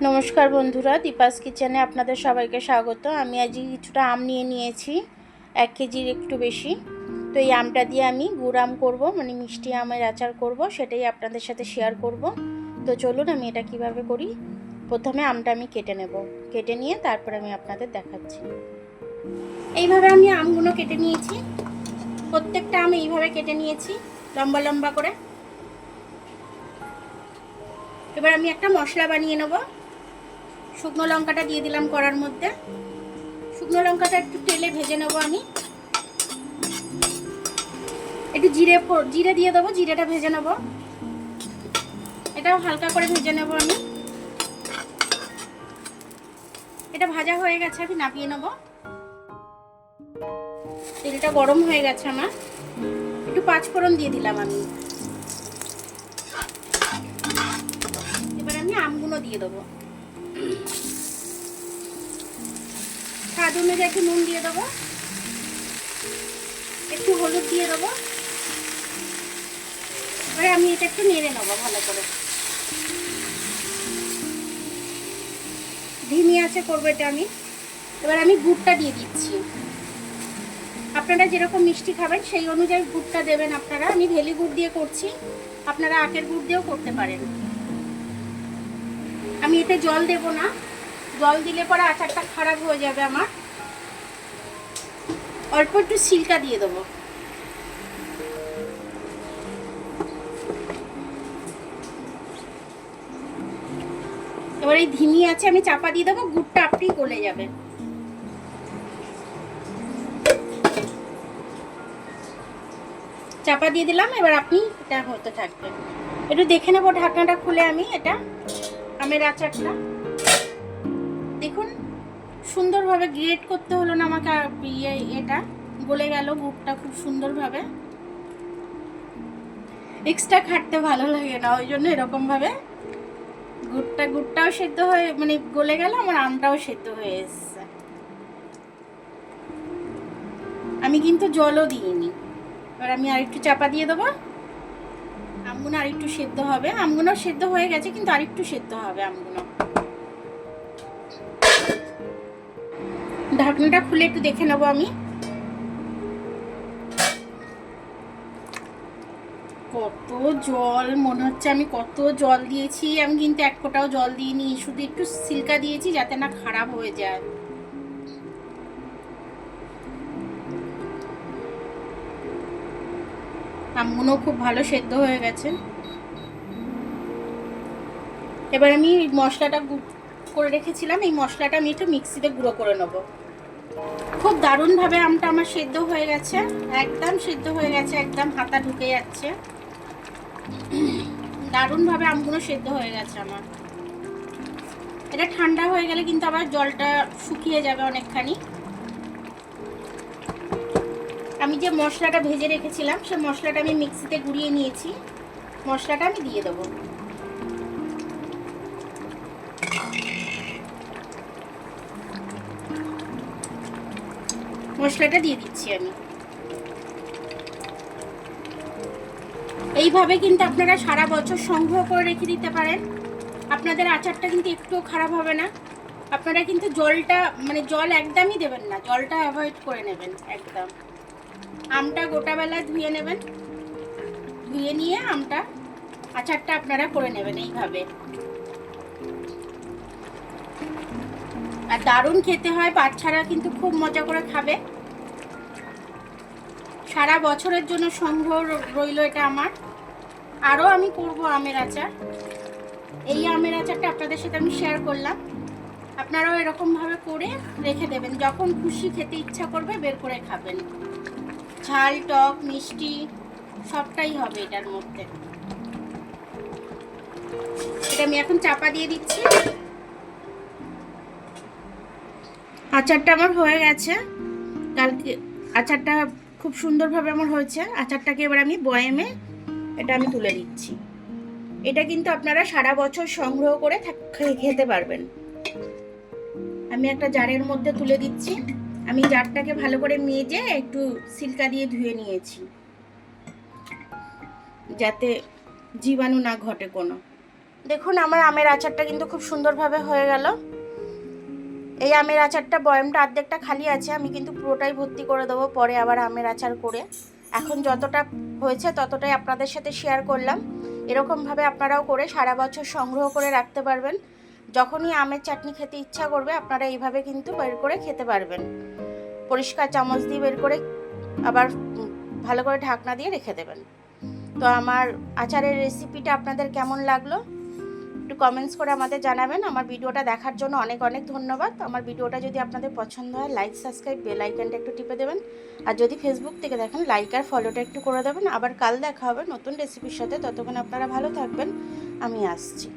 নমস্কার বন্ধুরা, দীপাস কিচেনে আপনাদের সবাইকে স্বাগত। আমি আজ কিছুটা আম নিয়ে নিয়েছি, 1 কেজির একটু বেশি। তো এই আমটা দিয়ে আমি গুড় আম করবো, মানে মিষ্টি আমের আচার করব, সেটাই আপনাদের সাথে শেয়ার করব। তো চলুন আমি এটা কিভাবে করি। প্রথমে আমটা আমি কেটে নেব, কেটে নিয়ে তারপর আমি আপনাদের দেখাচ্ছি। এইভাবে আমি আমগুলো কেটে নিয়েছি, প্রত্যেকটা আম এইভাবে কেটে নিয়েছি লম্বা লম্বা করে। এবার আমি একটা মশলা বানিয়ে নেব। শুকনো লঙ্কাটা দিয়ে দিলাম কড়ার মধ্যে। শুকনো লঙ্কাটা একটু তেলে ভেজে নেব আমি। একটু জিরে দিয়ে দেবো, জিরেটা ভেজে নেব। এটাও হালকা করে ভেজে নেব আমি। এটা ভাজা হয়ে গেছে, আমি নামিয়ে নেব। তেলটা গরম হয়ে গেছে আমার, একটু 5 ফোড়ন দিয়ে দিলাম আমি। এবার আমি আমগুলো দিয়ে দেবো। স্বাদ অনুযায়ী একটু নুন দিয়ে দেবো, একটু হলুদ দিয়ে দেবো। এবারে আমি এটা একটু নেড়ে নেবো ভালো করে। ধিমি আঁচে করবো এটা আমি। এবার আমি গুড়টা দিয়ে দিচ্ছি। আপনারা যেরকম মিষ্টি খাবেন সেই অনুযায়ী গুড়টা দেবেন আপনারা। আমি ভেলি গুড় দিয়ে করছি, আপনারা আখের গুড় দিয়েও করতে পারেন। আমি এতে জল দেব না, জল দিলে পরে আচারটা খারাপ হয়ে যাবে আমার। অল্প একটু সিরকা দিয়ে দেবো। এবার এই ধিমি আছে আমি চাপা দিয়ে দেবো, গুড়টা আপনি গলে যাবে। চাপা দিয়ে দিলাম, এবার আপনি এটা হতে থাকবে। একটু দেখে নেবো ঢাকনাটা খুলে আমি। এটা আমের আচারটা দেখুন, সুন্দরভাবে গ্রেট করতে হলো না আমাকে। এটা গলে গেল গুড়টা খুব সুন্দরভাবে। এক্সট্রা খাটতে ভালো লাগে না, ওই জন্য এরকম ভাবে গুড়টাও সেদ্ধ হয়ে মানে গলে গেল, আমার আমটাও সেদ্ধ হয়ে এসছে। আমি কিন্তু জলও দিইনি। এবার আমি আরেকটু চাপা দিয়ে দেবো। আমগুলো আরেকটু সেদ্ধ হবে। আমগুলো সেদ্ধ হয়ে গেছে, কিন্তু আরেকটু সেদ্ধ হবে আমগুলো। ঢাকনাটা খুলে একটু দেখে নেবো আমি। কত জল, মনে হচ্ছে আমি কত জল দিয়েছি। আমি কিন্তু 1 ফোঁটাও জল দিইনি, শুধু একটু সিরকা দিয়েছি যাতে না খারাপ হয়ে যায়। আমগুলো খুব ভালো সেদ্ধ হয়ে গেছে। এবার আমি মশলাটা করে রেখেছিলাম, এই মশলাটা আমি একটু মিক্সিতে গুঁড়ো করে নেবো। খুব দারুণভাবে আমটা আমার সেদ্ধ হয়ে গেছে, একদম সেদ্ধ হয়ে গেছে, একদম হাতা ঢুকে যাচ্ছে। দারুণভাবে আমগুলো সেদ্ধ হয়ে গেছে আমার। এটা ঠান্ডা হয়ে গেলে কিন্তু আবার জলটা শুকিয়ে যাবে অনেকখানি। আমি যে মশলাটা ভেজে রেখেছিলাম সেই মশলাটা আমি মিক্সিতে গুঁড়িয়ে নিয়েছি। মশলাটা আমি দিয়ে দেবো। মশলাটা দিয়ে দিচ্ছি আমি। এইভাবে কিন্তু আপনারা সারা বছর সংগ্রহ করে রেখে দিতে পারেন। আপনাদের আচারটা কিন্তু একটুও খারাপ হবে না। আপনারা কিন্তু জলটা মানে জল একদমই দেবেন না, জলটা অ্যাভয়েড করে নেবেন একদম। আমটা গোটাবেলায় ধুয়ে নেবেন, ধুয়ে নিয়ে আমটা আচারটা আপনারা করে নেবেন এইভাবে। আর দারুণ খেতে হয়, বাচ্চারা কিন্তু খুব মজা করে খাবে। সারা বছরের জন্য সংগ্রহ রইল এটা আমার। আরও আমি করব আমের আচার। এই আমের আচারটা আপনাদের সাথে আমি শেয়ার করলাম। আপনারাও এরকমভাবে করে রেখে দেবেন, যখন খুশি খেতে ইচ্ছা করবে বের করে খাবেন। ঝাল টক মিষ্টি সবটাই হবে এটার মধ্যে। এটা আমি এখন চাপা দিয়ে দিচ্ছি। আচারটা আমার হয়ে গেছে কালকে। আচারটা খুব সুন্দরভাবে আমার হয়েছে। আচারটাকে এবার আমি বয়ামে এটা আমি তুলে দিচ্ছি। এটা কিন্তু আপনারা সারা বছর সংগ্রহ করে খেতে পারবেন। আমি একটা জারের মধ্যে তুলে দিচ্ছি। আমি জারটাকে ভালো করে মেজে একটু সিরকা দিয়ে ধুয়ে নিয়েছি, যাতে জীবাণু না ঘটে কোনো। দেখুন আমার আমের আচারটা কিন্তু খুব সুন্দরভাবে হয়ে গেল। এই আমের আচারটা বয়ামটা অর্ধেকটা খালি আছে, আমি কিন্তু পুরোটাই ভর্তি করে দেবো পরে আবার আমের আচার করে। এখন যতটা হয়েছে ততটাই আপনাদের সাথে শেয়ার করলাম। এরকমভাবে আপনারাও করে সারা বছর সংগ্রহ করে রাখতে পারবেন। যখনই আমের চাটনি খেতে ইচ্ছা করবে আপনারা এইভাবে কিন্তু বের করে খেতে পারবেন। পরিষ্কার চামচ দিয়ে বের করে আবার ভালো করে ঢাকনা দিয়ে রেখে দেবেন। তো আমার আচারের রেসিপিটা আপনাদের কেমন লাগলো একটু কমেন্টস করে আমাদের জানাবেন। আমার ভিডিওটা দেখার জন্য অনেক অনেক ধন্যবাদ। আমার ভিডিওটা যদি আপনাদের পছন্দ হয় লাইক সাবস্ক্রাইব বেল আইকনটা একটু টিপে দেবেন। আর যদি ফেসবুক থেকে দেখেন লাইক আর ফলোটা একটু করে দেবেন। আবার কাল দেখা হবে নতুন রেসিপির সাথে। ততক্ষণ আপনারা ভালো থাকবেন, আমি আসছি।